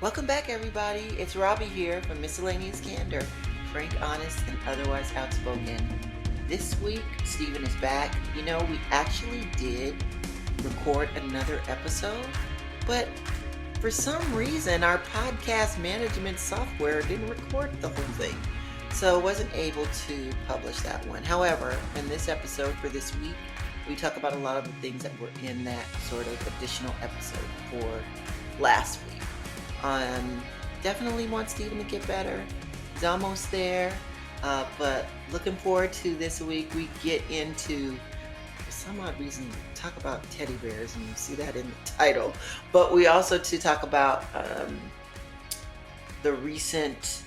Welcome back, everybody. It's Robbie here from Miscellaneous Candor, frank, honest, and otherwise outspoken. This week, Steven is back. You know, we actually did record another episode, but for some reason, our podcast management software didn't record the whole thing, so I wasn't able to publish that one. However, in this episode for this week, we talk about a lot of the things that were in that sort of additional episode for last week. Definitely want Steven to get better. He's almost there. But looking forward to this week. We get into, for some odd reason, talk about teddy bears, and you see that in the title. But we also to talk about the recent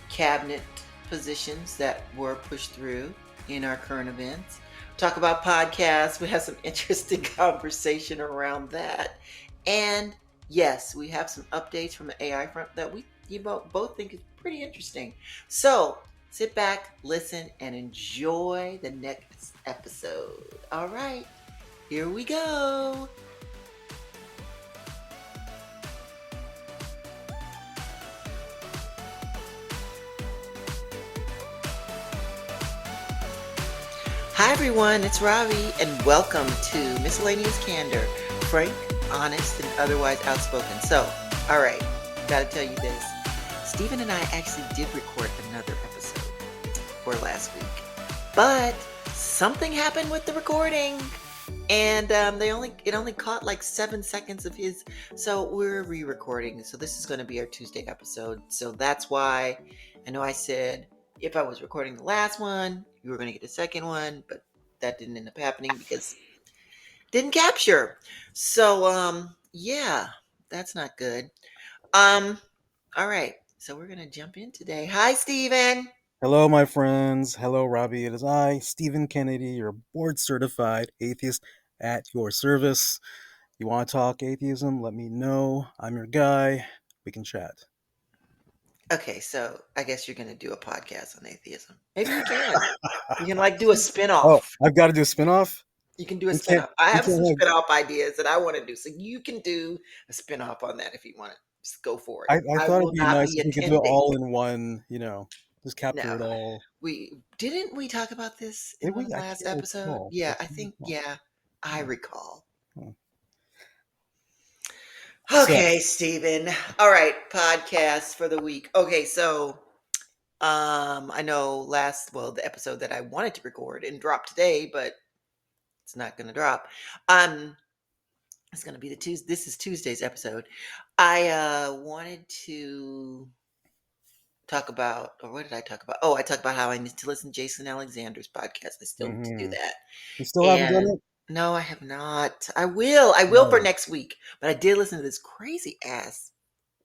cabinet positions that were pushed through in our current events. Talk about podcasts. We have some interesting conversation around that. And yes, we have some updates from the AI front that you both think is pretty interesting. So sit back, listen, and enjoy the next episode. All right, here we go. Hi everyone, it's Robbie, and welcome to Miscellaneous Candor, frank, honest, and otherwise outspoken. So, all right, gotta tell you this. Steven and I actually did record another episode for last week, but something happened with the recording, and it only caught like 7 seconds of his. So we're re-recording. So this is going to be our Tuesday episode. So that's why I know I said if I was recording the last one, you were going to get the second one, but that didn't end up happening because didn't capture. So yeah, that's not good. All right. So we're gonna jump in today. Hi, Steven. Hello, my friends. Hello, Robbie. It is I, Stephen Kennedy, your board certified atheist at your service. You want to talk atheism? Let me know. I'm your guy. We can chat. Okay, so I guess you're gonna do a podcast on atheism. Maybe you can. You can like do a Oh, spin-off. I've got to do a spinoff? You can do a We can't, spin-off. I we have some can't have. spin-off ideas that I want to do. So you can do a spin-off on that if you want to. Just go for it. I I thought will it'd be not nice be if we could do it attending. all in one, just capture No. it all. We talk about this Did in one we? of the I last can't episode? recall. I Yeah, I can't think recall. yeah, I Hmm. recall. Hmm. So, Okay, Steven. All right, podcast for the week. Okay, so I know the episode that I wanted to record and drop today, but it's not going to drop. It's going to be this is Tuesday's episode. I wanted to talk about, or what did I talk about? Oh, I talked about how I need to listen to Jason Alexander's podcast. I still need to do mhm. that. You still haven't done And it? no, I have not. I will for No. next week. But I did listen to this crazy ass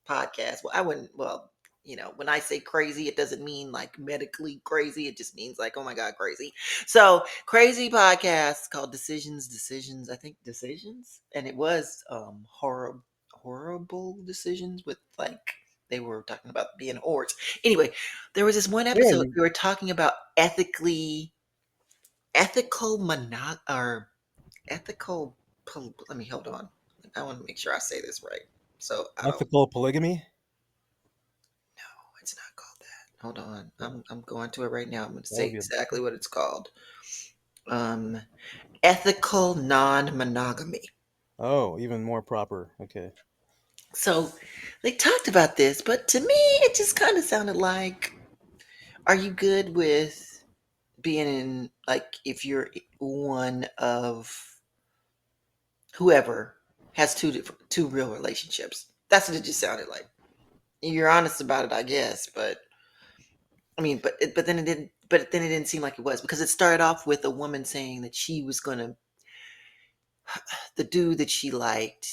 podcast. Well, I wouldn't, when I say crazy, it doesn't mean like medically crazy. It just means like, oh my God, crazy. So crazy podcast called Decisions, I think Decisions. And it was horrible decisions with like, they were talking about being whores. Anyway, there was this one Yeah, episode we were talking about ethical or ethical. Let me hold on. I want to make sure I say this right. So I don't. ethical polygamy? No, it's not called that. Hold on. I'm going to it right now. I'm going to That say would be exactly what it's called. Um, ethical non-monogamy. even more proper. Okay. So they talked about this, but to me, it just kind of sounded like, are you good with being in, like, if you're one of whoever has two real relationships? That's what it just sounded like. You're honest about it, I guess, but I mean, but then it didn't. But then it didn't seem like it was because it started off with a woman saying that she was gonna the dude that she liked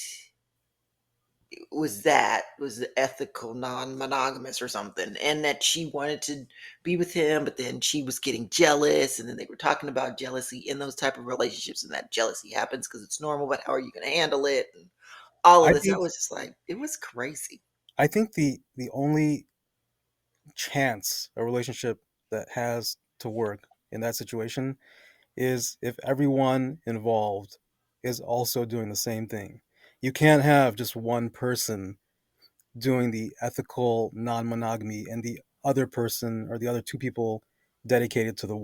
was the ethical non-monogamous or something, and that she wanted to be with him, but then she was getting jealous, and then they were talking about jealousy in those type of relationships, and that jealousy happens because it's normal, but how are you going to handle it? And all of I this, I think was just like, it was crazy. I think the only chance a relationship that has to work in that situation is if everyone involved is also doing the same thing. You can't have just one person doing the ethical non-monogamy and the other person or the other two people dedicated to the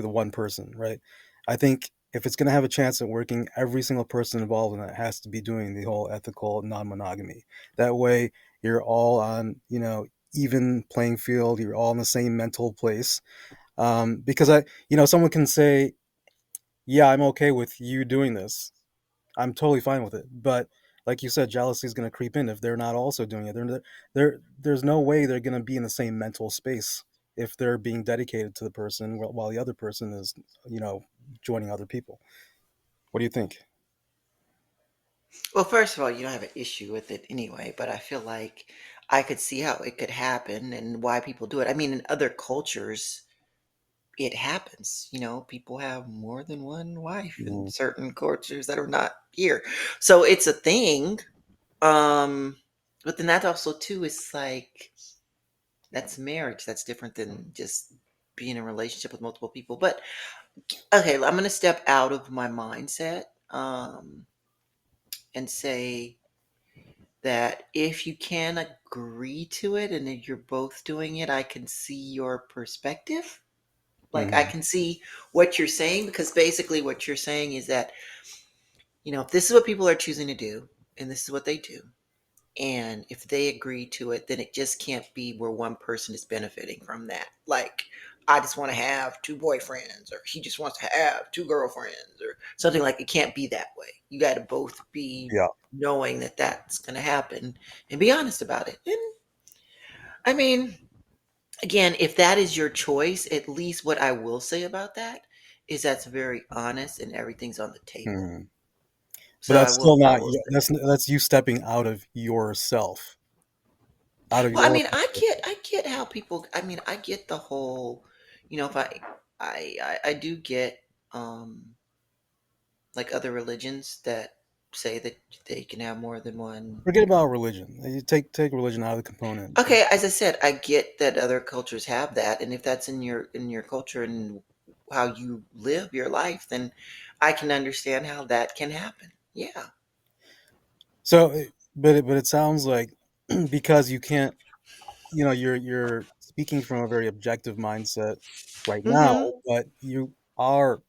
one person, right? I think if it's going to have a chance at working, every single person involved in it has to be doing the whole ethical non-monogamy. That way, you're all on even playing field. You're all in the same mental place. Because someone can say, "Yeah, I'm okay with you doing this. I'm totally fine with it." But like you said, jealousy is going to creep in if they're not also doing it. There's no way they're going to be in the same mental space if they're being dedicated to the person while the other person is, you know, joining other people. What do you think? Well, first of all, you don't have an issue with it anyway, but I feel like I could see how it could happen and why people do it. I mean, in other cultures, it happens. People have more than one wife in Mm, certain cultures that are not here. So it's a thing. Um, but then that also too is like that's marriage. That's different than just being in a relationship with multiple people. But okay, I'm gonna step out of my mindset and say that if you can agree to it and if you're both doing it, I can see your perspective. Like I mhm. can see what you're saying because basically what you're saying is that, if this is what people are choosing to do and this is what they do, and if they agree to it, then it just can't be where one person is benefiting from that. Like, I just want to have two boyfriends, or he just wants to have two girlfriends, or something like it can't be that way. You got to both be Yeah. knowing that that's going to happen and be honest about it. And I mean, again, if that is your choice, at least what I will say about that is that's very honest and everything's on the table. Mhm. But So I that's will, still I not will say that. that's you stepping out of yourself, out of Well, I your mean, I get how people. I mean, I get the whole. If I do get like other religions that say that they can have more than one. forget about religion. You take religion out of the component. Okay, as I said, I get that other cultures have that, and if that's in your culture and how you live your life, then I can understand how that can happen. Yeah. So, but it sounds like because you can't, you're speaking from a very objective mindset right now, Mm-hmm. but you are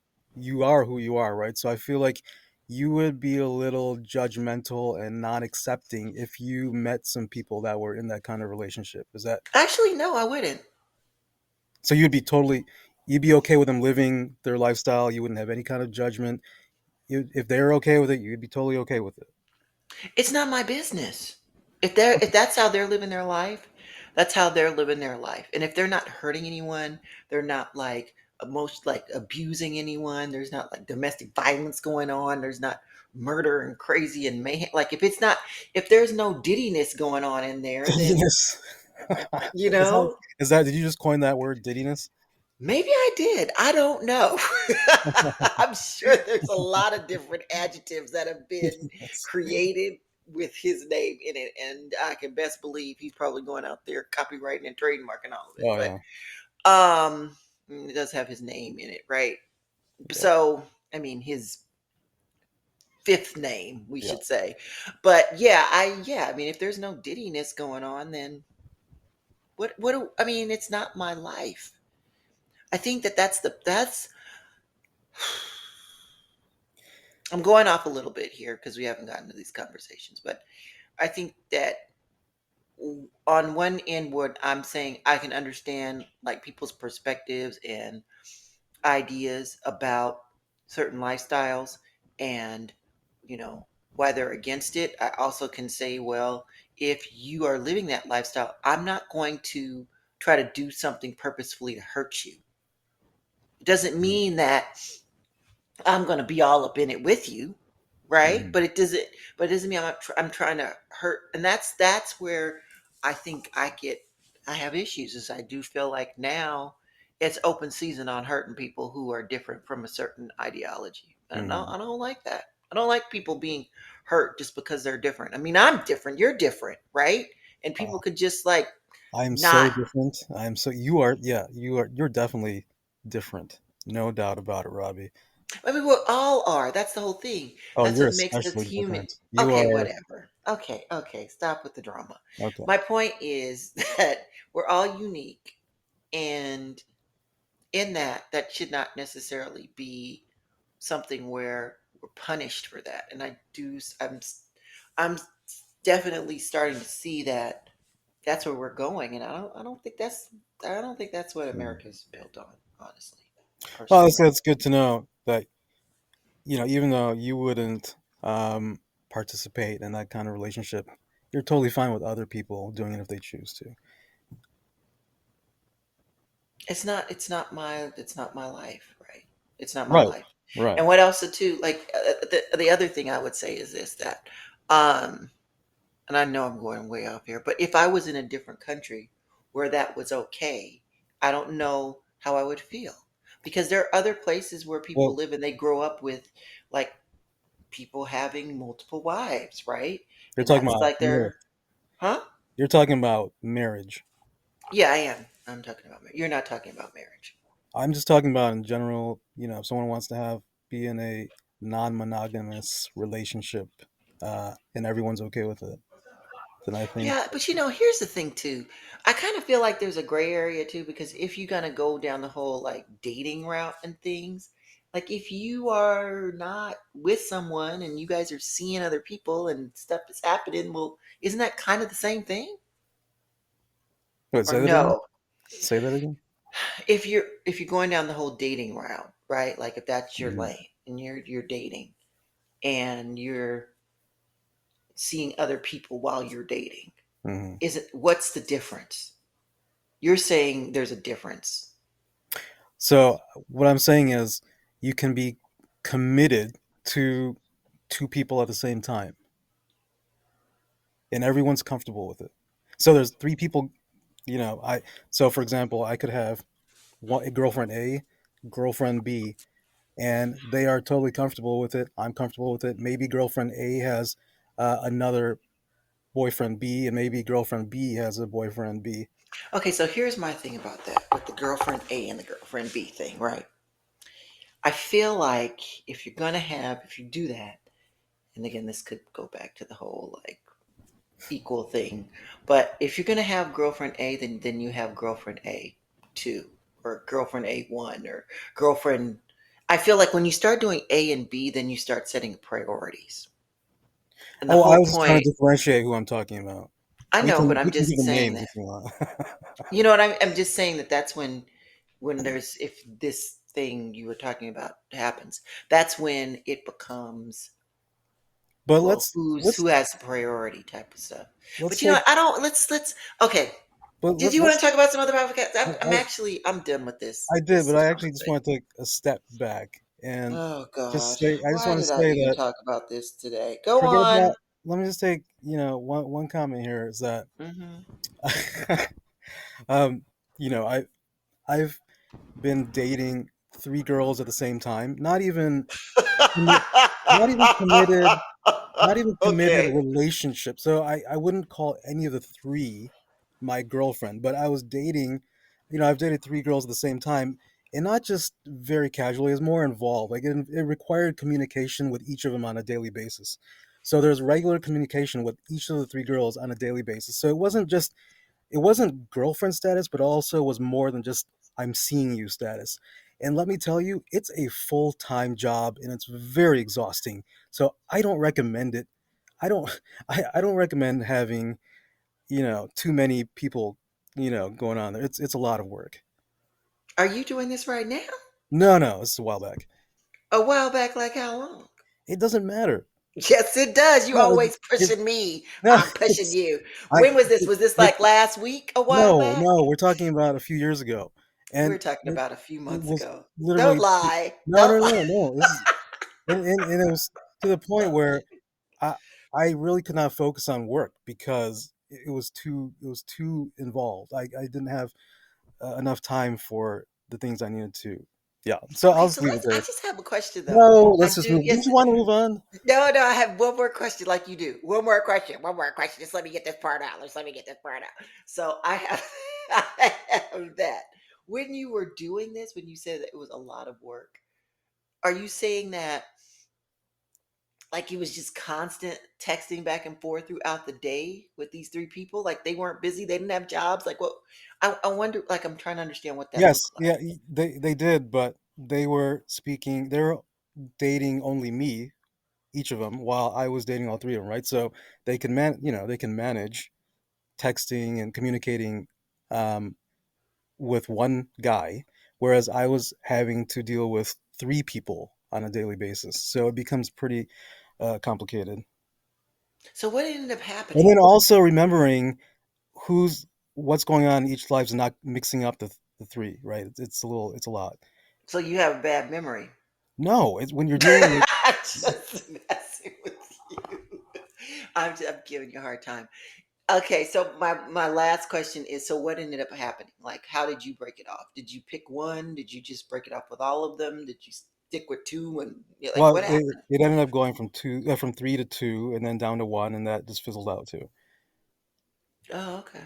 who you are, right? So I feel like you would be a little judgmental and not accepting if you met some people that were in that kind of relationship. Is that Actually, no, I wouldn't. so? You'd be okay with them living their lifestyle. You wouldn't have any kind of judgment. If they're okay with it, you'd be totally okay with it. It's not my business. If that's how they're living their life, that's how they're living their life. And if they're not hurting anyone, they're not like most like abusing anyone, there's not like domestic violence going on, there's not murder and crazy and mayhem. Like if there's no diddiness going on in there, then Yes. you Is that know, did you just coin that word, diddiness? maybe I did. I don't know. I'm sure there's a lot of different adjectives that have been Yes. created with his name in it, and I can best believe he's probably going out there copywriting and trademarking all of it. Oh But yeah. it does have his name in it, right? Yeah. So I mean, his fifth name, we Yeah. should say. But yeah. I mean, if there's no diddiness going on, then I mean, it's not my life. I think that's I'm going off a little bit here because we haven't gotten to these conversations, but I think that on one end, what I'm saying, I can understand like people's perspectives and ideas about certain lifestyles and, you know, why they're against it. I also can say, well, if you are living that lifestyle, I'm not going to try to do something purposefully to hurt you. It doesn't mean that I'm going to be all up in it with you, right? Mhm. But it doesn't mean I'm trying to hurt. And that's where I think I have issues. Is I do feel like now it's open season on hurting people who are different from a certain ideology. And Mhm. I don't like that. I don't like people being hurt just because they're different. I mean, I'm different, you're different, right? And Uh, people could just like I'm so not. different. I'm so you are. Yeah, you're definitely different. No doubt about it, Robbie. I mean, we all are. That's the whole thing. Oh, That's you're what makes us especially human. different. You Okay, are whatever. Okay, okay. Stop with the drama. okay. My point is that we're all unique, and in that, that should not necessarily be something where we're punished for that. And I do. I'm definitely starting to see that that's where we're going, and I don't think that's what Mm. America's built on. Honestly, Well, personally. it's good to know that even though you wouldn't participate in that kind of relationship, you're totally fine with other people doing it if they choose to. It's not my life, right? It's not my Right. life. Right. And what else too, like the other thing I would say is this, that um and I know I'm going way off here, but if I was in a different country where that was okay, I don't know how I would feel. Because there are other places where people Well, live and they grow up with like people having multiple wives, right? you're And talking that's about like marriage. their, huh? You're talking about marriage. Yeah, I am. I'm talking about marriage. You're not talking about marriage. I'm just talking about in general. If someone wants to be in a non-monogamous relationship, and everyone's okay with it, then I think. Yeah, but here's the thing too. I kind of feel like there's a gray area too, because if you're gonna go down the whole like dating route and things, like if you are not with someone and you guys are seeing other people and stuff is happening, well, isn't that kind of the same thing? Wait, Or say that again. no? Say that again. If you're going down the whole dating route, right? Like if that's your Mm-hmm. lane and you're dating and you're seeing other people while you're dating, Mm-hmm. is it what's the difference? You're saying there's a difference. So what I'm saying is, you can be committed to two people at the same time, and everyone's comfortable with it. So there's three people. I so for example, I could have one girlfriend A, girlfriend B, and they are totally comfortable with it. I'm comfortable with it. Maybe girlfriend A has another boyfriend B, and maybe girlfriend B has a boyfriend B. Okay, so here's my thing about that with the girlfriend A and the girlfriend B thing, right? I feel like if you do that, and again, this could go back to the whole like equal thing, but if you're gonna have girlfriend A, then you have girlfriend A two or girlfriend A one or girlfriend. I feel like when you start doing A and B, then you start setting priorities, and the Oh, I whole was just trying point. to differentiate who I'm talking about. I We know, but can I'm we can just give them saying names that. if you want. You know what I'm just saying that that's when there's if this thing you were talking about happens, that's when it becomes But well, let's who has the priority type of stuff. let's But take I don't let's okay. but Did you want to let's talk about some other podcasts? I, I'm done with I did, but this I actually just conversation. want to take a step back and Oh just God, say I just why want to did I say even that talk about this today? Go forget about on. let me just take, one comment here is that Hmm. um I've been dating three girls at the same time. Commi- Not even committed, not even committed Okay. relationship. So I wouldn't call any of the three my girlfriend, but I was dating, I've dated three girls at the same time, and not just very casually, it was more involved. Like it required communication with each of them on a daily basis. So there's regular communication with each of the three girls on a daily basis. So it wasn't girlfriend status, but also was more than just I'm seeing you status. And let me tell you, it's a full time job and it's very exhausting. So I don't recommend it. I don't I don't recommend having, too many people, going on there. It's a lot of work. Are you doing this right now? No, no, it's a while back. A while back, like how long? It doesn't matter. Yes, it does. You No, always it pushing me. no, I'm pushing it's you. I When was this? Was this it, like last week? A while no, back? no, we're talking about a few years ago. We were And talking it, about a few it months was ago. Don't literally lie. no, no, Don't lie. no, no. This is and it was to the point where I I really could not focus on work because it was too involved. I didn't have enough time for the things I needed to. Yeah, so I'll Okay, just so leave it I there. just have a question though. No, I let's just do. move. Didn't Yes. you want to move on? No, no. I have one more question, like you do. One more question. One more question. Just let me get this part out. Just let me get this part out. So I have, I have that. When you were doing this, when you said that it was a lot of work, are you saying that like it was just constant texting back and forth throughout the day with these three people? Like they weren't busy, they didn't have jobs. Like what? I wonder. Like I'm trying to understand what that Yes, looked like. yeah, they did, but they were speaking. They were dating only me, each of them, while I was dating all three of them, right? So they can manage texting and communicating um, with one guy, whereas I was having to deal with three people on a daily basis. So it becomes pretty complicated. So what ended up And happening? then also remembering who's what's going on in each life and not mixing up the three, right? It's a lot. So you have a bad memory. No, it's when you're dealing with. I'm just messing with you. I'm giving you a hard time. Okay, so my last question is: so what ended up happening? Like, how did you break it off? Did you pick one? Did you just break it off with all of them? Did you stick with two? And yeah, like, Well, what happened? it ended up going from three to two, and then down to one, and that just fizzled out too. Oh, okay.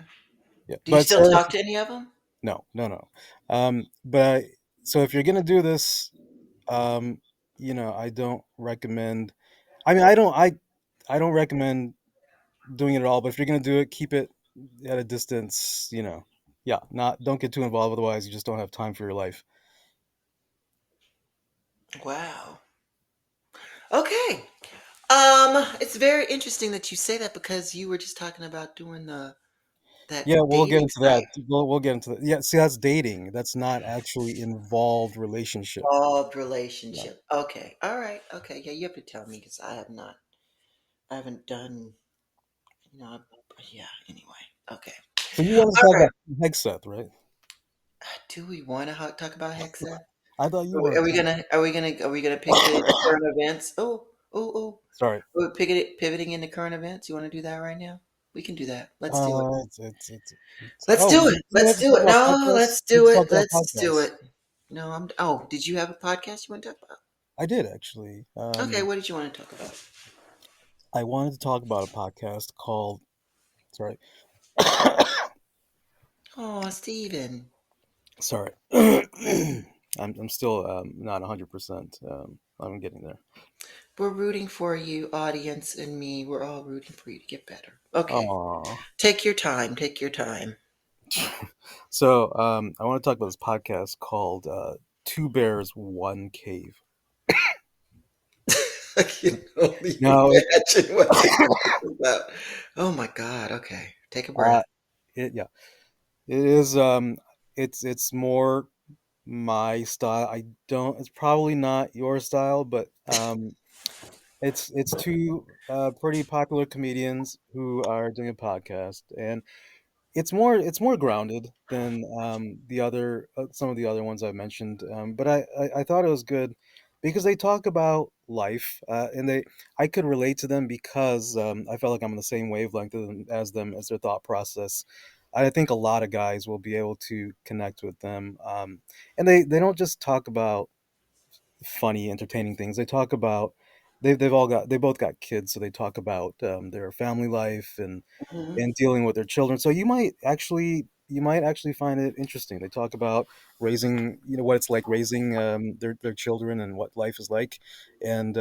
Yeah, Do you but still so talk to any of them? no, no, no. But so if you're gonna do this, um, I don't recommend. I mean, I don't recommend doing it at all. But if you're gonna do it, keep it at a distance. Yeah, not don't get too involved. Otherwise, you just don't have time for your life. Wow. Okay. It's very interesting that you say that because you were just talking about doing that Yeah, we'll get dating into that. site. We'll get into that. Yeah, see, that's dating. That's not actually involved relationship. Involved Yeah. relationship. Okay. All right. Okay. Yeah, you have to tell me because I have not. I haven't done. You know. Yeah. Anyway. Okay. So you want to All talk right. about Hegseth, right? Do we want to talk about Hexa? I thought you Are we, wanted are we to. gonna? Are we gonna? Are we gonna pivot into current events? Oh. Oh. Oh. Sorry. We're pivoting into current events. You want to do that right now? We can do that. Let's do it. Let's Oh, do we it. we Let's have to do talk it. about No, podcasts. let's We have do to it. talk about Let's do podcasts. it. No, I'm. Oh, did you have a podcast you want to talk about? I did actually. Okay, what did you want to talk about? I wanted to talk about a podcast called. Sorry. Oh, Steven. Sorry. I'm still not 100%. I'm getting there. We're rooting for you, audience, and me. We're all rooting for you to get better. Okay. Aw. Take your time. Take your time. So I want to talk about this podcast called Two Bears, One Cave. I can only No, it, imagine what this is about. Oh my God. Okay. Take a uh, breath. yeah, it is. It's more my style. I don't. It's probably not your style, but it's two pretty popular comedians who are doing a podcast, and it's more grounded than the other some of the other ones I've mentioned. But I thought it was good because they talk about life, and I could relate to them because I felt like I'm on the same wavelength as their thought process. I think a lot of guys will be able to connect with them, and they don't just talk about funny, entertaining things. They talk about they both got kids, so they talk about their family life Hmm. and dealing with their children. So you might actually find it interesting. They talk about raising, what it's like raising their children and what life is like, and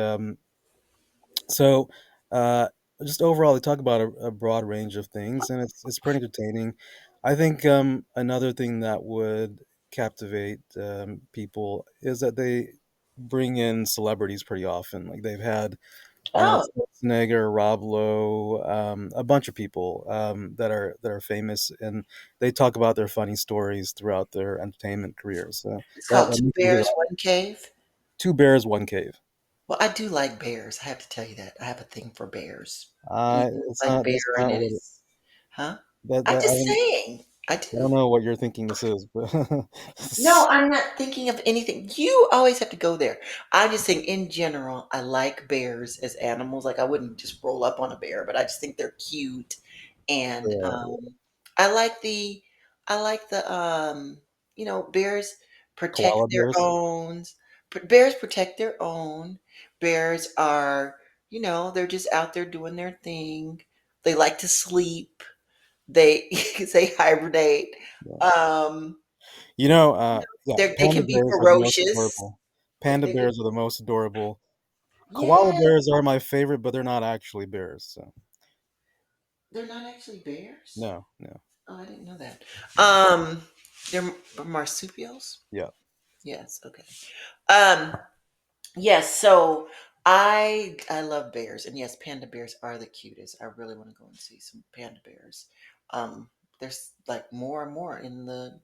so uh, just overall, they talk about a broad range of things, and it's pretty entertaining. I think another thing that would captivate people is that they bring in celebrities pretty often. Like they've had Arnold Oh, Schwarzenegger, Rob Lowe, a bunch of people that are famous, and they talk about their funny stories throughout their entertainment careers. So it's that, called that Two makes it good. Bears, One Cave. Two bears, one cave. Well, I do like bears. I have to tell you that. I have a thing for bears. And it's like bear That's and not it what is, huh? I'm that just saying. I I don't do. know what you're thinking this is, but No, I'm not thinking of anything. You always have to go there. I'm just saying, in general, I like bears as animals. Like, I wouldn't just roll up on a bear, but I just think they're cute. And uh, I like I like bears koala protect their bears. own. Bears protect their own. Bears are, they're just out there doing their thing. They like to sleep. They they hibernate. Yeah. Um, Yeah, they panda can be bears are the most ferocious. adorable. If Panda they could, bears are the most adorable. Koala yeah, bears are my favorite, but they're not actually bears. So they're not actually bears. no, no, Oh, I didn't know that. no. They're marsupials. Yeah. Yes. Okay. Um, Yes, so I love bears, and yes, panda bears are the cutest. I really want to go and see some panda bears. Um, there's like more and more in the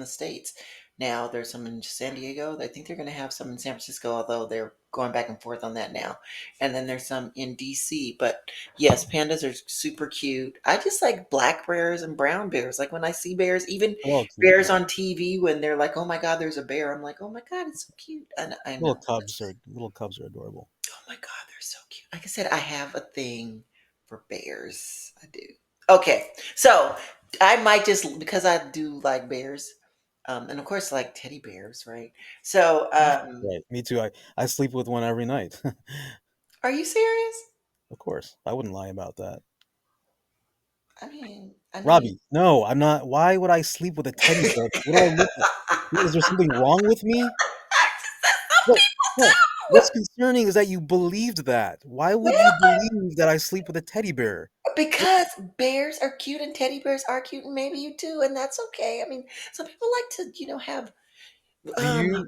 states now. There's some in San Diego. I think they're going to have some in San Francisco, although they're going back and forth on that now. And then there's some in DC. But yes, pandas are super cute. I just like black bears and brown bears. Like when I see bears, even They're all cute. bears Yeah. on TV, when they're like, "Oh my God, there's a bear," I'm like, "Oh my God, it's so cute." And I know. Little cubs are adorable. Oh my God, they're so cute. Like I said, I have a thing for bears. I do. Okay, so I might just because I do like bears, and of course like teddy bears, right? So, Right. Me too. I sleep with one every night. are you serious? Of course. I wouldn't lie about that. I mean, Robbie, no, I'm not. Why would I sleep with a teddy bear? What do I look like? Is there something wrong with me? What? No. What's concerning is that you believed that. Why would you believe that I sleep with a teddy bear? because bears are cute and teddy bears are cute, and maybe you too, and that's okay. I mean, some people like to, have Do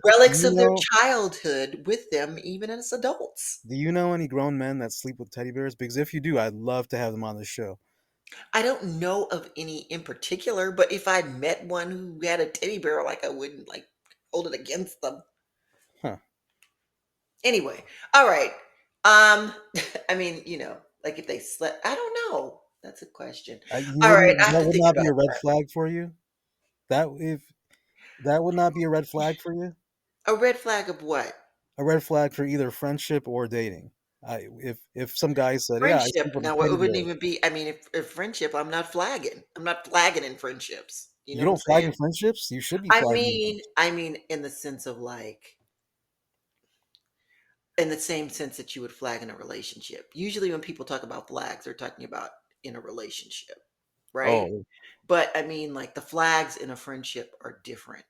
relics you of their know childhood with them, even as adults. do you know any grown men that sleep with teddy bears? Because if you do, I'd love to have them on the show. I don't know of any in particular, but if I met one who had a teddy bear, like I wouldn't like hold it against them. Huh. Anyway, all right. Um, I mean, like if they slept, I don't know. That's a question. You All right, wouldn't I have that to would think not be about a red that. flag for you? If that would not be a red flag for you? A red flag of what? A red flag for either friendship or dating. If some guy said, "Yeah, I sleep Friendship. with a Now, it teddy wouldn't bear." even be. I mean, if friendship, I'm not flagging. I'm not flagging in friendships. You know You what I'm don't flag saying? in friendships? You should be I flagging in mean, friendships. I mean, in the sense of like in the same sense that you would flag in a relationship. Usually, when people talk about flags, they're talking about in a relationship, right? Oh, But I mean, like the flags in a friendship are different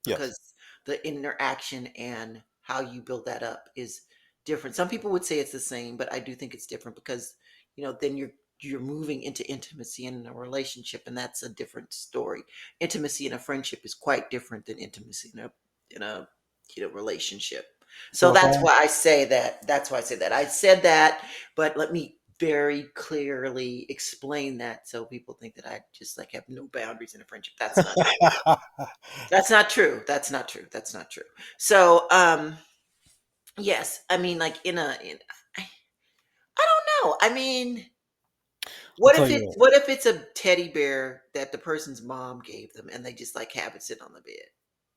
yes. because the interaction and how you build that up is different. Some people would say it's the same, but I do think it's different because then you're moving into intimacy in a relationship, and that's a different story. Intimacy in a friendship is quite different than intimacy in a relationship. So So if I that's why I say that. I said that, but let me very clearly explain that so people think that I just like have no boundaries in a friendship. That's not true. That's not true. That's not true. That's not true. So, yes, I mean, like I don't know. I mean, I'll what tell if you it's what. what if it's a teddy bear that the person's mom gave them and they just like have it sit on the bed?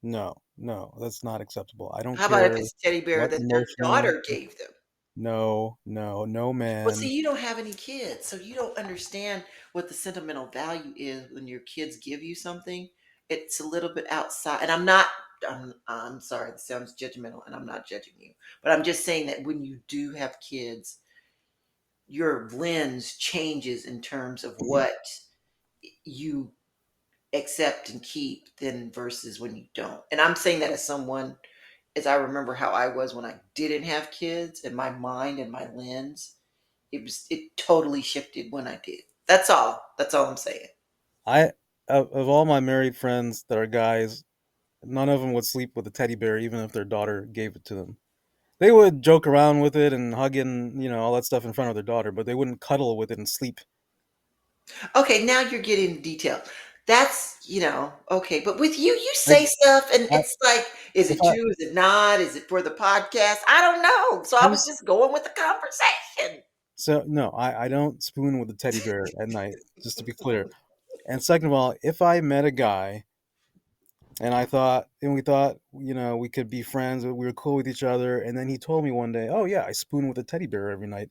No, no, that's not acceptable. I don't How about if care it's a teddy bear what that their emotional. daughter gave them? No, no, no, Well, man. see, you don't have any kids, so you don't understand what the sentimental value is when your kids give you something. It's a little bit outside, and I'm sorry, this sounds judgmental, and I'm not judging you, but I'm just saying that when you do have kids, your lens changes in terms of what you accept and keep than versus when you don't. And I'm saying that as someone, as I remember how I was when I didn't have kids, and my mind and my lens it totally shifted when I did. That's all I'm saying. I of all my married friends that are guys, none of them would sleep with a teddy bear, even if their daughter gave it to them. They would joke around with it and hug it and all that stuff in front of their daughter, but they wouldn't cuddle with it and sleep. Okay, now you're getting detailed. That's, okay. But with you I, say stuff and I, it's like, is if it true? Is it not? Is it for the podcast? I don't know. So I I'm was just going with the conversation. so no, I don't spoon with a teddy bear at night. Just to be clear. And second of all, if I met a guy and we thought we could be friends, we were cool with each other, and then he told me one day, "Oh yeah, I spoon with a teddy bear every night."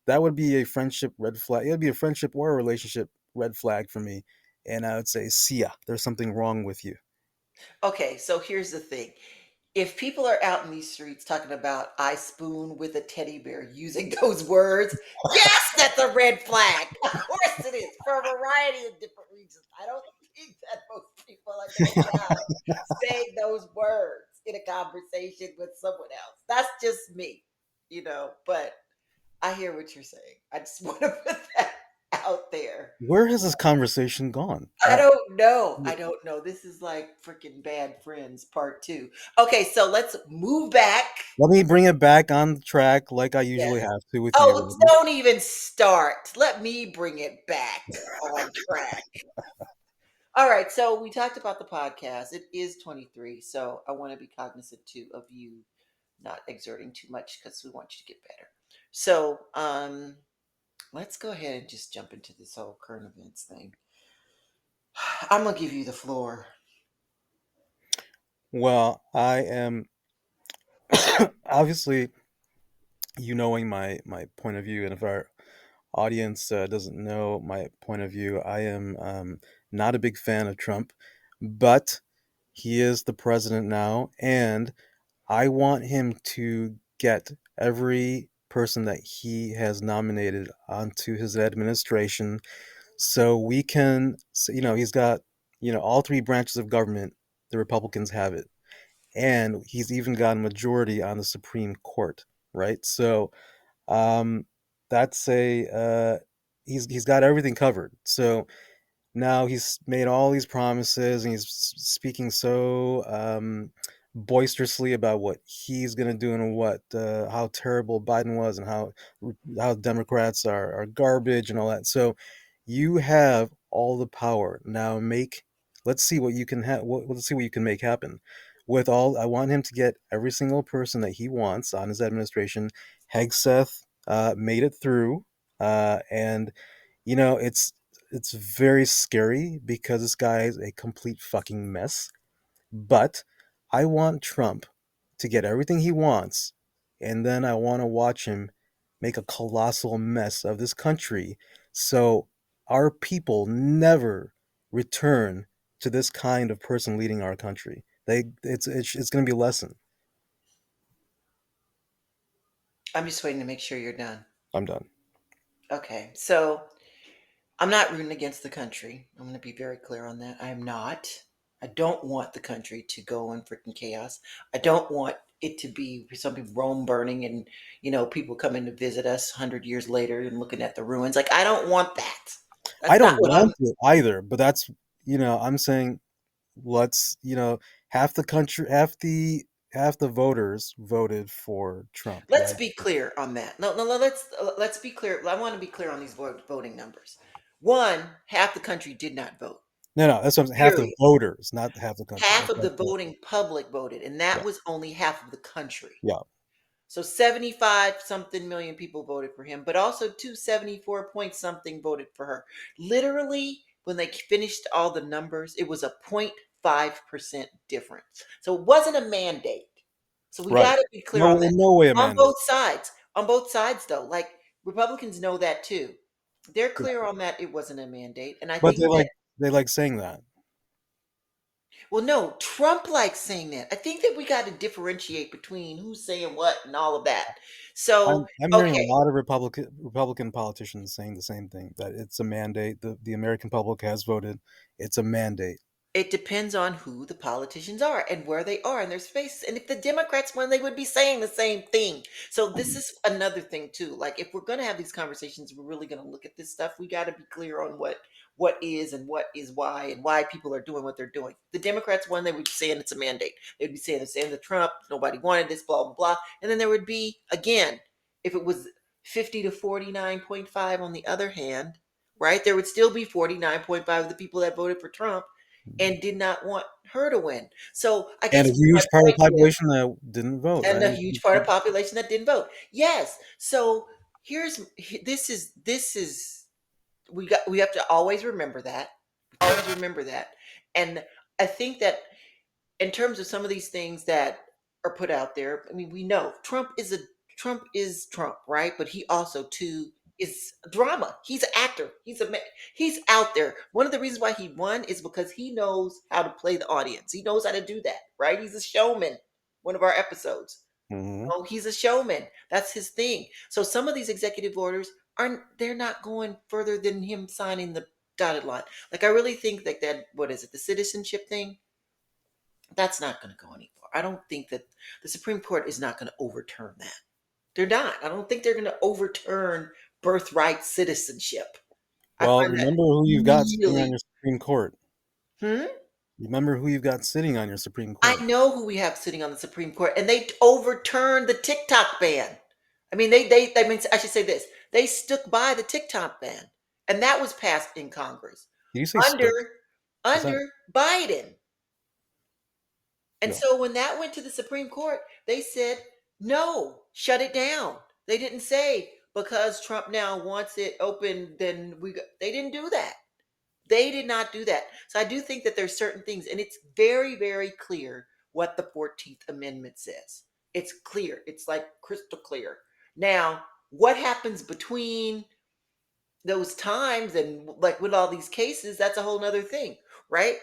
That would be a friendship red flag. It would be a friendship or a relationship red flag for me, and I would say, "See ya, there's something wrong with you." Okay, so here's the thing. If people are out in these streets talking about I spoon with a teddy bear using those words, yes, that's a red flag. Of course it is, for a variety of different reasons. I don't think that most people are going around saying those words. in a conversation with someone else. That's just me, but I hear what you're saying. I just want to put that out there. Where has this conversation gone? I don't know. I don't know. This is like freaking Bad Friends part two. Okay, so let's move back. Let me bring it back on track like I Yes. usually have to with you. Oh, don't even start. Let me bring it back on track. All right, so we talked about the podcast. It is 23, so I want to be cognizant too of you not exerting too much because we want you to get better. So, let's go ahead and just jump into this whole current events thing. I'm gonna give you the floor. Well, I am obviously you knowing my point of view, and if our audience doesn't know my point of view, I am not a big fan of Trump, but he is the president now, and I want him to get every person that he has nominated onto his administration so we can, he's got, all three branches of government, the Republicans have it. And he's even got a majority on the Supreme Court, right? So um, that's he's got everything covered. So now he's made all these promises and he's speaking so boisterously about what he's going to do and what how terrible Biden was and how Democrats are garbage and all that. So you have all the power now. Let's see what you can let's see what you can make happen. With all, I want him to get every single person that he wants on his administration. Hegseth made it through, and it's very scary because this guy is a complete fucking mess. But I want Trump to get everything he wants, and then I want to watch him make a colossal mess of this country so our people never return to this kind of person leading our country. It's going to be a lesson. I'm just waiting to make sure you're done. I'm done. Okay, so I'm not rooting against the country. I'm going to be very clear on that. I am not. I don't want the country to go in freaking chaos. I don't want it to be something Rome burning and people coming to visit us 100 years later and looking at the ruins. Like I don't want that. I That's don't not what I'm. want it either, but I'm saying let's half the country half the voters voted for Trump, Let's right? be clear on that. No, no, no. Let's be clear. I want to be clear on these voting numbers. One, half the country did not vote. No, that's what I'm saying. Half the Period. voters, not half the country. Half That's of what the I'm saying. voting public voted, and that Yeah, was only half of the country. yeah. So 75 something million people voted for him, but also 274 point something voted for her. Literally, when they finished all the numbers, it was a 0.5% difference. So it wasn't a mandate. So we Right. got to be clear No, on that. in no way a On mandate. both sides. On both sides, though. Like Republicans know that too. They're Yeah. clear on that it wasn't a mandate. And I But think that, they like saying that. well, no, Trump likes saying that. I think that we got to differentiate between who's saying what and all of that. So, I'm hearing a okay. lot of Republican politicians saying the same thing, that it's a mandate. The American public has voted. It's a mandate. It depends on who the politicians are and where they are in their spaces. And if the Democrats won, they would be saying the same thing. So this is another thing too. Like if we're going to have these conversations, we're really going to look at this stuff. We got to be clear on what is and what is why and why people are doing what they're doing. The Democrats won, they would be saying it's a mandate. They'd be saying the same to Trump. Nobody wanted this, blah blah blah. And then there would be again, if it was 50 to 49.5 on the other hand, right? There would still be 49.5 of the people that voted for Trump and did not want her to win. So I And guess a my huge part of point the is, population that didn't vote, and right? a huge part of the population that didn't vote. Yes. So this is we have to always remember that. Always remember that. And I think that in terms of some of these things that are put out there, I mean, we know Trump is Trump, right? But he also too is drama. He's an actor. He's out there. One of the reasons why he won is because he knows how to play the audience. He knows how to do that, right? He's a showman. One of our episodes. Hmm. Oh, he's a showman. That's his thing. So some of these executive orders aren't they're not going further than him signing the dotted line. Like I really think that what is it, the citizenship thing? That's not going to go anywhere. I don't think that the Supreme Court is not going to overturn that. They're not. I don't think they're going to overturn birthright citizenship. I Well, find that remember who you've got sitting on really. your Supreme Court. Hmm? Remember who you've got sitting on your Supreme I Court. know who we have sitting on the Supreme Court, and they overturned the TikTok ban. I mean, I mean, I should say this: they stuck by the TikTok ban, and that was passed in Congress Did you say under stuck? Is that Biden. And yeah? so when that went to the Supreme Court, they said no, shut it down. They didn't say because Trump now wants it open, then they didn't do that. They did not do that. So I do think that there's certain things, and it's very, very clear what the 14th Amendment says. It's clear. It's like crystal clear. Now, what happens between those times and like with all these cases, that's a whole nother thing, right?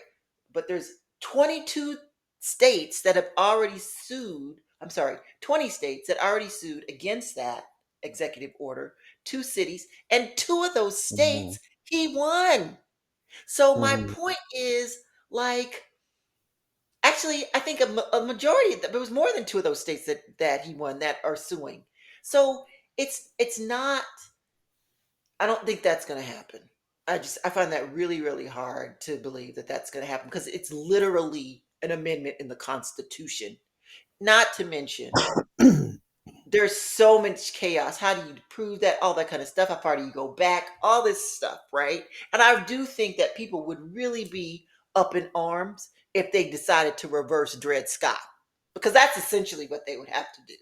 But there's 22 states that have already sued. I'm sorry, 20 states that already sued against that executive order, two cities, and two of those Mm-hmm. states he won. So my Mm-hmm. point is like, actually, I think a majority, there was more than two of those states that he won that are suing. So it's not, I don't think that's going to happen. I find that really, really hard to believe that that's going to happen because it's literally an amendment in the Constitution. Not to mention, there's so much chaos. How do you prove that? All that kind of stuff. How far do you go back? All this stuff, right? And I do think that people would really be up in arms if they decided to reverse Dred Scott, because that's essentially what they would have to do.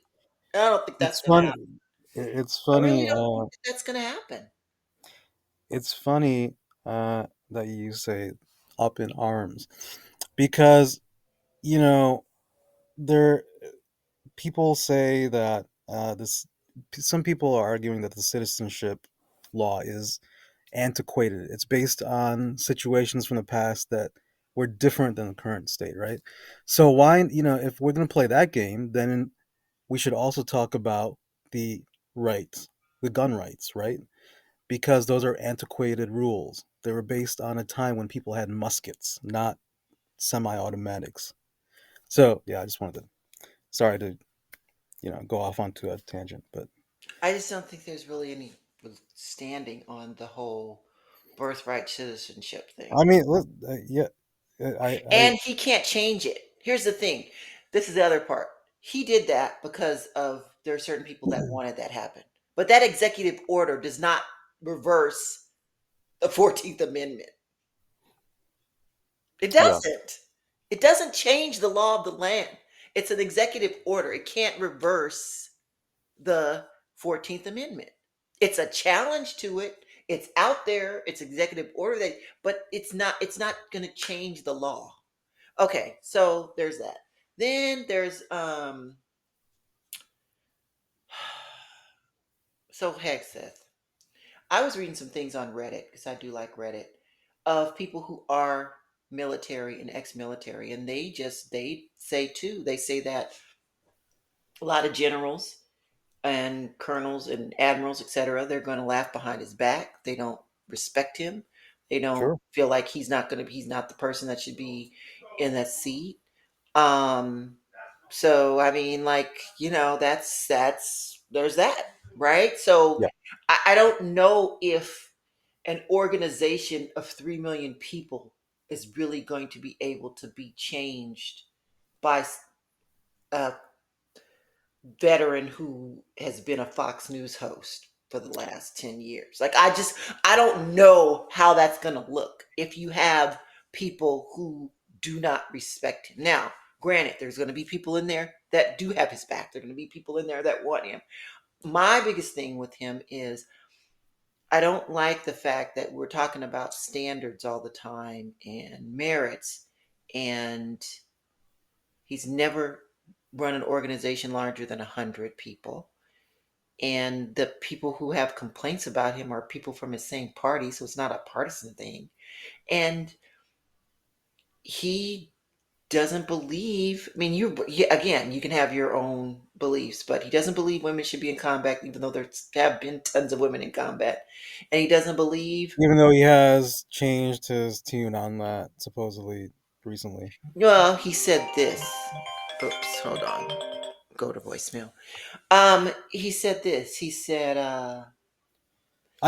And I don't think that's It's going to funny. happen. It's I really funny. don't think that that's going to happen. It's funny that you say up in arms because you know there people say that this. Some people are arguing that the citizenship law is antiquated. It's based on situations from the past that were different than the current state, right? So why, if we're going to play that game, then we should also talk about the rights, the gun rights, right? Because those are antiquated rules. They were based on a time when people had muskets, not semi-automatics. So yeah, I just wanted to. Sorry to go off onto a tangent, but I just don't think there's really any standing on the whole birthright citizenship thing. I mean, yeah, I And he can't change it. Here's the thing. This is the other part. He did that because of there are certain people that wanted that happen. But that executive order does not reverse the 14th Amendment. It yeah, doesn't. It doesn't change the law of the land. It's an executive order. It can't reverse the 14th Amendment. It's a challenge to it. It's out there. It's executive order that, but it's not going to change the law. Okay, so there's that. Then there's so Hexeth. I was reading some things on Reddit because I do like Reddit of people who are military and ex-military, and they say too. They say that a lot of generals and colonels and admirals, etc., they're going to laugh behind his back. They don't respect him. They don't sure. feel like he's not the person that should be in that seat. Um, so I mean, like, that's there's that, right? So Yeah, I don't know if an organization of 3 million people is really going to be able to be changed by a veteran who has been a Fox News host for the last 10 years. Like, I don't know how that's going to look if you have people who do not respect him. Now, granted, there's going to be people in there that do have his back. There are going to be people in there that want him. My biggest thing with him is I don't like the fact that we're talking about standards all the time and merits, and he's never run an organization larger than 100 people. And the people who have complaints about him are people from his same party, so it's not a partisan thing. And he doesn't believe. I mean, again, you can have your own beliefs, but he doesn't believe women should be in combat, even though there have been tons of women in combat. And he doesn't believe. even though he has changed his tune on that, supposedly. recently. Well, he said this. Oops, hold on. Go to voicemail. He said this. He said,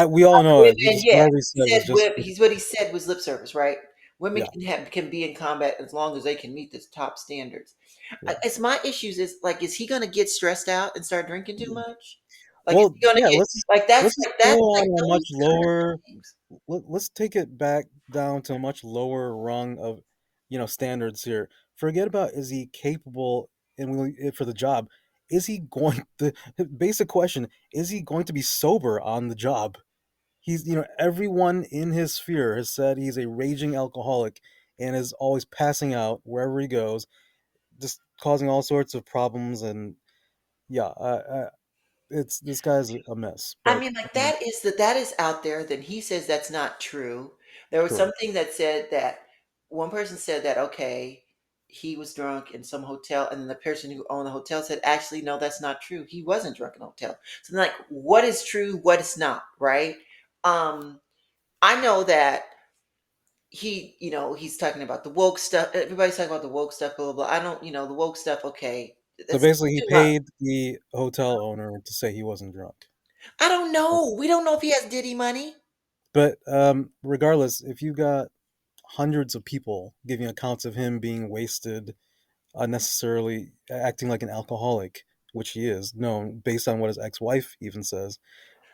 We all know it. He women, just yeah. whatever he He said said was just he's what he said was lip service, right? Women yeah, can be in combat as long as they can meet the top standards. yeah. It's my issues is like, is he gonna get stressed out and start drinking too much? Like, is Well, he gonna yeah. get Let's just go that's like on a much those kind of lower. things. Let's take it back down to a much lower rung of standards here. Forget about is he capable for the job. Is he going the basic question, is he going to be sober on the job? He's everyone in his sphere has said he's a raging alcoholic and is always passing out wherever he goes, just causing all sorts of problems. And yeah, it's this guy's a mess. I But mean, like that is out there. Then he says that's not true. There was sure. something that said that one person said that okay, he was drunk in some hotel, and then the person who owned the hotel said actually no, that's not true. He wasn't drunk in a hotel. So like, what is true? What is not? Right? Um, I know that he's talking about the woke stuff. Everybody's talking about the woke stuff. Blah blah blah. I don't, the woke stuff. Okay, So that's basically, he too much. paid the hotel owner to say he wasn't drunk. I don't know. We don't know if he has Diddy money. But regardless, if you got hundreds of people giving accounts of him being wasted, unnecessarily acting like an alcoholic, which he is known based on what his ex-wife even says,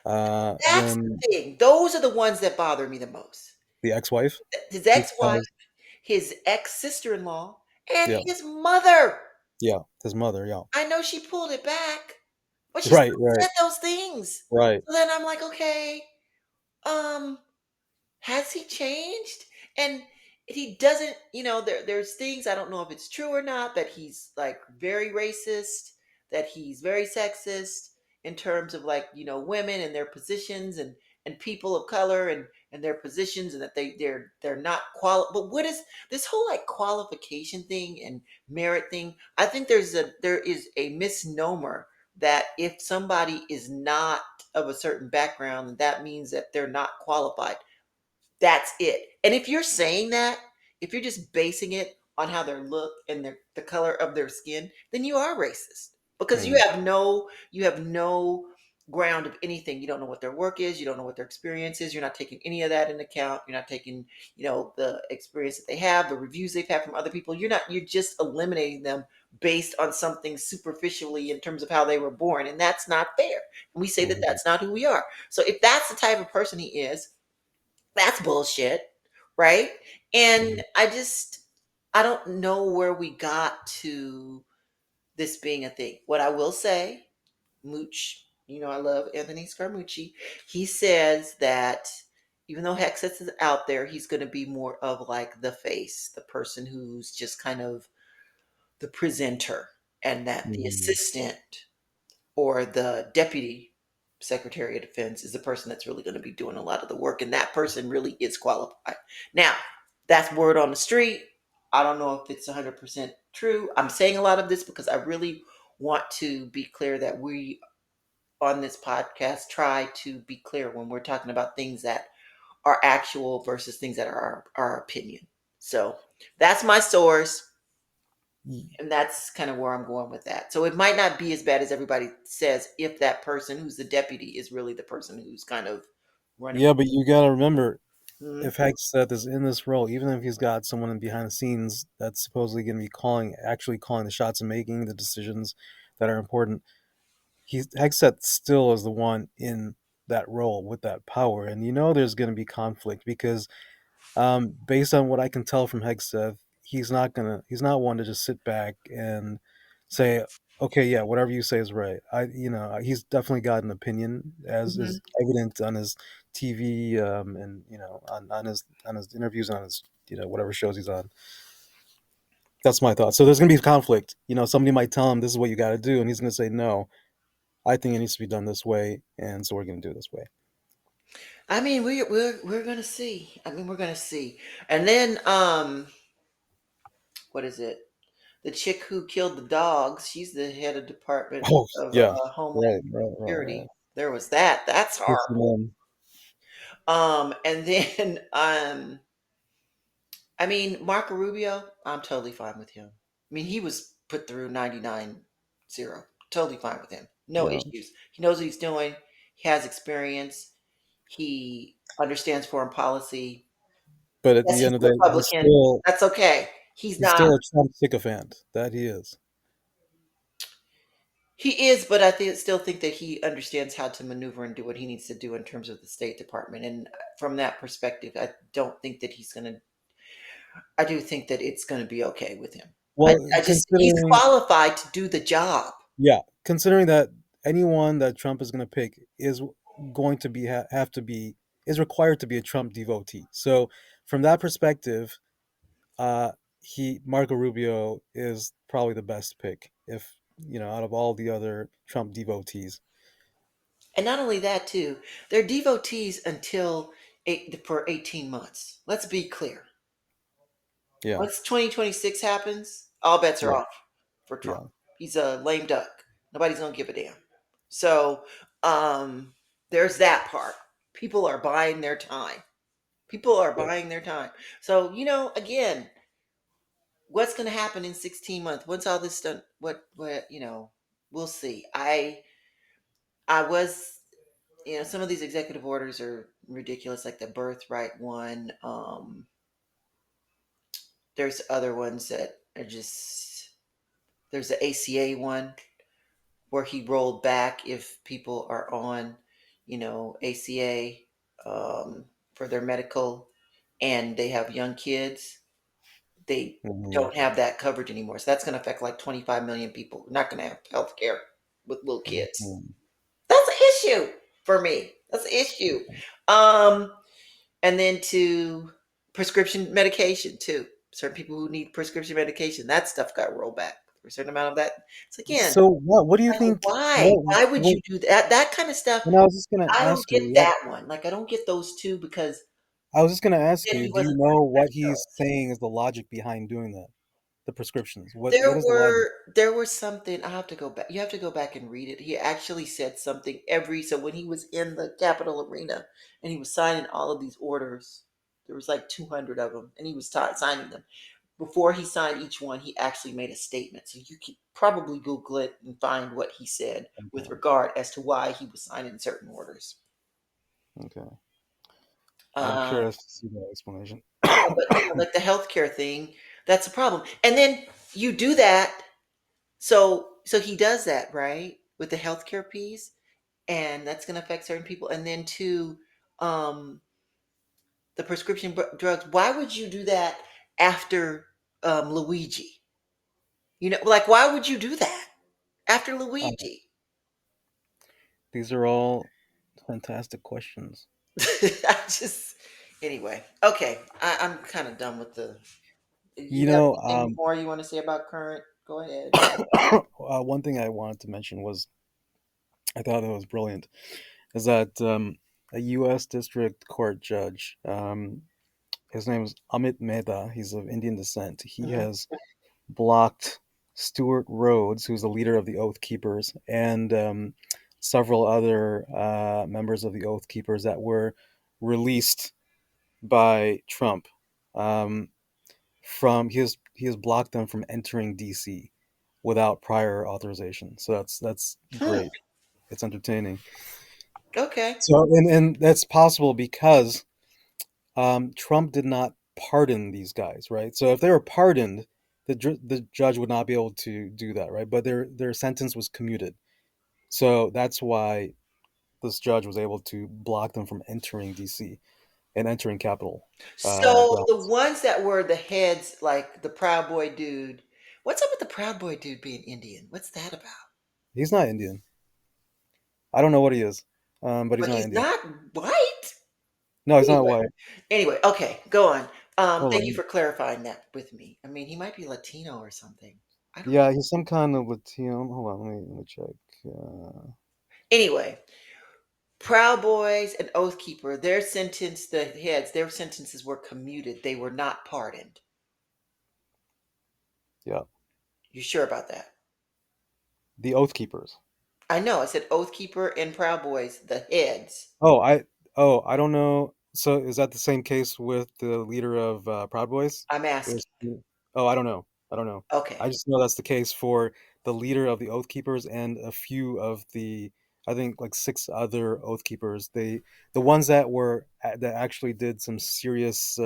That's then the thing. Those are the ones that bother me the most. the ex-wife, His ex-wife, because his ex-sister-in-law, and yeah, his mother. yeah, his mother, yeah, I know she pulled it back, but she right, still right, said those things. right. So then I'm like, okay, um, has he changed? And he doesn't, there's things I don't know if it's true or not, that he's like very racist, that he's very sexist in terms of like, women and their positions, and people of color and their positions, and that they're not but what is this whole like qualification thing and merit thing? I think there is a misnomer that if somebody is not of a certain background, that means that they're not qualified. That's it. And if you're saying that, if you're just basing it on how they look and the color of their skin, then you are racist because Mhm. you have no ground of anything. You don't know what their work is. You don't know what their experience is. You're not taking any of that into account. You're not taking, the experience that they have, the reviews they've had from other people. You're just eliminating them based on something superficially in terms of how they were born. And that's not fair. And we say that Mhm. that's not who we are. So if that's the type of person he is, that's bullshit, right? And Mhm. I don't know where we got to this being a thing. What I will say, Mooch, I love Anthony Scaramucci. He says that even though Hexus is out there, he's going to be more of like the face, the person who's just kind of the presenter, and that the Mhm. assistant or the deputy secretary of defense is the person that's really going to be doing a lot of the work, and that person really is qualified. Now, that's word on the street. I don't know if it's 100% true. I'm saying a lot of this because I really want to be clear that we on this podcast try to be clear when we're talking about things that are actual versus things that are our opinion. So that's my source, and that's kind of where I'm going with that. So it might not be as bad as everybody says if that person who's the deputy is really the person who's kind of running. Yeah, but you gotta remember, Mhm. if Hegseth is in this role, even if he's got someone in behind the scenes that's supposedly going to be actually calling the shots and making the decisions that are important, Hegseth still is the one in that role with that power, and there's going to be conflict because, based on what I can tell from Hegseth, he's not one to just sit back and say, okay, yeah, whatever you say is right. He's definitely got an opinion, as Mhm. is evident on his TV, and on his interviews, on his whatever shows he's on. That's my thought. So there's gonna be conflict. Somebody might tell him this is what you got to do, and he's gonna say no. I think it needs to be done this way, and so we're gonna do it this way. I mean, we're gonna see. I mean, we're gonna see. And then, what is it? The chick who killed the dogs. She's the head of Department Oh of yeah, Homeland right, right, right. Security. There was that. That's Yes, horrible. ma'am. And then, I mean, Marco Rubio. I'm totally fine with him. I mean, he was put through 99-0. Totally fine with him. No Yeah, issues. He knows what he's doing. He has experience. He understands foreign policy. but at Yes, the he's end of a the day, Republican. That's okay. He's he's not. still a Trump sycophant. That he is. He is, but still think that he understands how to maneuver and do what he needs to do in terms of the State Department. And from that perspective, I don't think that he's going to. I do think that it's going to be okay with him. I, Well, I just he's considering qualified to do the job. yeah, considering that anyone that Trump is going to pick is going to be have to be is required to be a Trump devotee. So from that perspective, uh, he Marco Rubio is probably the best pick if out of all the other Trump devotees. And not only that, too, they're devotees until for 18 months. Let's be clear. Yeah, Once 2026 happens, all bets are yeah, off for Trump. yeah. He's a lame duck. Nobody's going to give a damn. So there's that part. People are buying their time. People are Yeah. buying their time. So, again, what's going to happen in 16 months? Once all this done, we'll see. I was some of these executive orders are ridiculous, like the birthright one. There's other ones that are just there's the ACA one where he rolled back if people are on, ACA for their medical and they have young kids, they Mhm, don't have that coverage anymore. So that's going to affect like 25 million people. We're not going to have health care with little kids. mhm. That's an issue for me. That's an issue. Um, and then to prescription medication too. Certain people who need prescription medication, that stuff got rolled back for a certain amount of that. So again, So what do you like think? why? Why would What you do that? That kind of stuff. and I was just gonna I don't ask you get what that one. Like I don't get those two because I was just gonna ask then you. he Do you wasn't know running that what show. he's saying is the logic behind doing that? The prescriptions. What There is the logic? were there was something I have to go back. You have to go back and read it. He actually said something so when he was in the Capitol Arena and he was signing all of these orders, there was like 200 of them, and he was signing them. Before he signed each one, he actually made a statement. So you could probably Google it and find what he said with Okay, regard as to why he was signing certain orders. okay. I'm Uh, curious to see that explanation. but like the healthcare thing, that's a problem. And then you do that. So he does that, right? With the healthcare piece, and that's going to affect certain people. And then to um, the prescription drugs. Why would you do that after Luigi? Like why would you do that after Uh, Luigi? these are all fantastic questions. I just anyway. Okay, I'm kind of done with the. You You have know, anything more you want to say about current? Go ahead. one thing I wanted to mention was I thought it was brilliant is that a U.S. District Court judge, his name is Amit Mehta. He's of Indian descent. He Mhm. has blocked Stuart Rhodes, who's the leader of the Oath Keepers, and several other members of the Oath Keepers that were released by Trump. Um, from he has blocked them from entering DC without prior authorization. So that's Hmm. great. It's entertaining. Okay. So and that's possible because Trump did not pardon these guys, right? So if they were pardoned, the judge would not be able to do that, right? But their sentence was commuted, so that's why this judge was able to block them from entering DC and entering Capitol So the grounds. ones that were the heads, like the Proud Boy dude. What's up with the Proud Boy dude being Indian? What's that about? He's not Indian. I don't know what he is, but he's But not he's Indian. not white. No, he's not Anyway, white. anyway, okay, go on. Hold Thank you on. for clarifying that with me. I mean, he might be Latino or something. I don't know. Yeah, he's some kind of Latino. Hold on, let me check. Anyway, Proud Boys and Oath Keeper, their sentences were commuted. They were not pardoned. Yeah, You sure about that? the Oath Keepers. I know. I said Oath Keeper and Proud Boys, the heads. Oh, I don't know. So is that the same case with the leader of Proud Boys? I'm It was asking. Oh, I don't know. I don't know. I Okay. just know that's the case for the leader of the Oath Keepers and a few of the, I think like six other Oath Keepers. The ones that that actually did some serious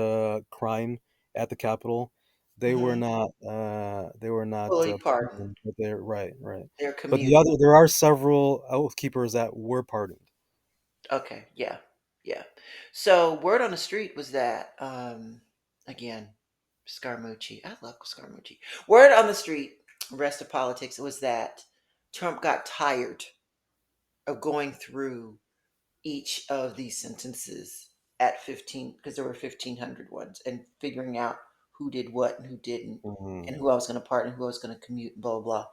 crime at the Capitol, Hmm. they were not Fully pardoned. pardoned, but they're right, right. They're But commuting. there are several Oath Keepers that were pardoned. Okay, yeah, yeah. So word on the street was that, again, Scaramucci. I love Scaramucci. Word on the street, rest of politics, was that Trump got tired of going through each of these sentences at 15, because there were 1,500 ones, and figuring out who did what and who didn't, and Mhm. who I was going to pardon, who I was going to commute, blah, blah, blah.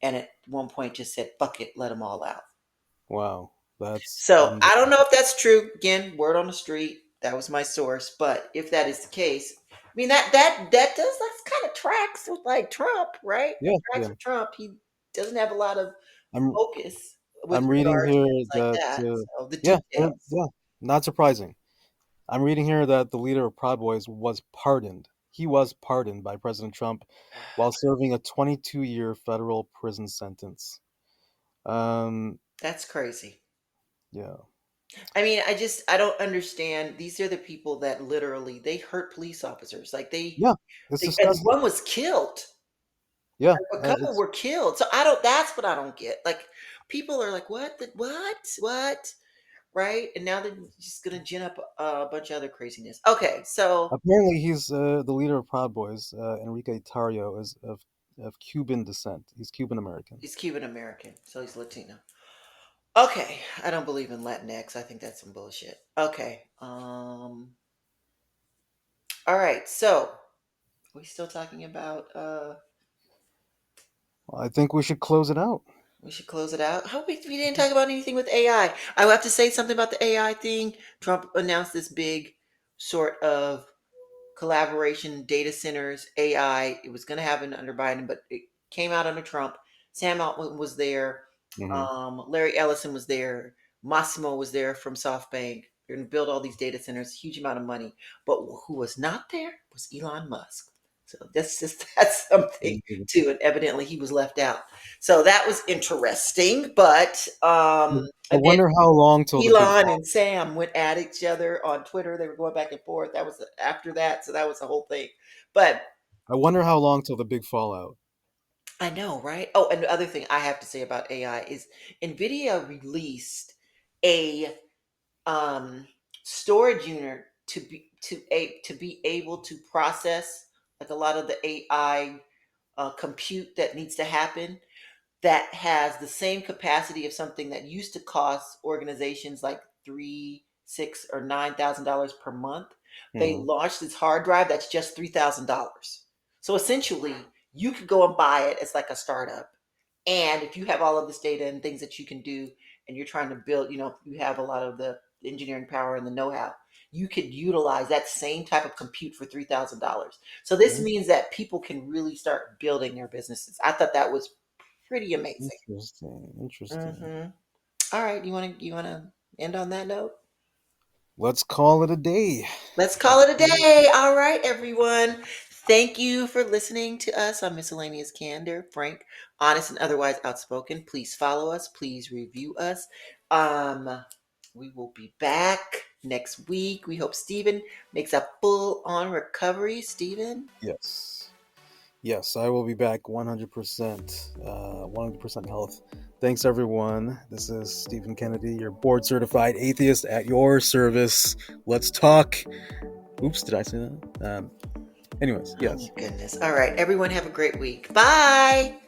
And at one point just said, fuck it, let them all out. Wow, that's So I don't know unbelievable. if that's true. Again, word on the street. That was my source. But if that is the case, I mean that does that's kind of tracks with like Trump, right? Yeah, Tracks yeah. with Trump. He doesn't have a lot of I'm focus with I'm reading regards here to things like that that. So the yeah, details. yeah, not surprising. I'm reading here that the leader of Proud Boys was pardoned. He was pardoned by President Trump while serving a 22-year federal prison sentence. Um, That's crazy. yeah, I mean, I don't understand. These are the people that literally they hurt police officers. Like yeah, it's they and disgusting. one was killed. Yeah, A couple it's were killed. So I don't that's what I don't get. Like people are like, "What? What?" Right? And now they're just going to gin up a bunch of other craziness. Okay, so apparently he's the leader of Proud Boys. Enrique Tarrio is of Cuban descent. He's Cuban American. he's Cuban American, so he's Latino. Okay, I don't believe in Latinx. I think that's some bullshit. Okay. All right. So, we still talking about Well, I think we should close it out. we should close it out. How we didn't talk about anything with AI. I will have to say something about the AI thing. Trump announced this big sort of collaboration, data centers, AI. It was going to happen under Biden, but it came out under Trump. Sam Altman was there. Hmm. Larry Ellison was there. Massimo was there from SoftBank. They're going to build all these data centers, huge amount of money. But who was not there was Elon Musk. So that's something too. And evidently he was left out. So that was interesting. But I and then wonder how long till the big Elon fall. and Sam went at each other on Twitter. They were going back and forth. That was after that, so that was the whole thing. But I wonder how long till the big fallout. I know, right? Oh, and the other thing I have to say about AI is Nvidia released a um, storage unit to be able to process like a lot of the AI compute that needs to happen, that has the same capacity of something that used to cost organizations like three, six, or $9,000 per month. They Hmm. launched this hard drive that's just $3,000. So essentially, you could go and buy it as like a startup. And if you have all of this data and things that you can do, and you're trying to build, you have a lot of the engineering power and the know-how, you could utilize that same type of compute for $3,000. So this means that people can really start building their businesses. I thought that was pretty amazing. Interesting. Interesting. Hmm. All right, you wanna end on that note? Let's call it a day. Let's call it a Absolutely. day. All right, everyone. Thank you for listening to us on Miscellaneous Candor. Frank, honest and otherwise outspoken. Please follow us. Please review us. We will be back next week. We hope Steven makes a full on recovery. Steven? Yes. Yes, I will be back 100%. 100% health. Thanks, everyone. This is Stephen Kennedy, your board certified atheist at your service. Let's talk. Oops, did I say that? Anyways, Oh my yes. goodness. All right, everyone have a great week. Bye.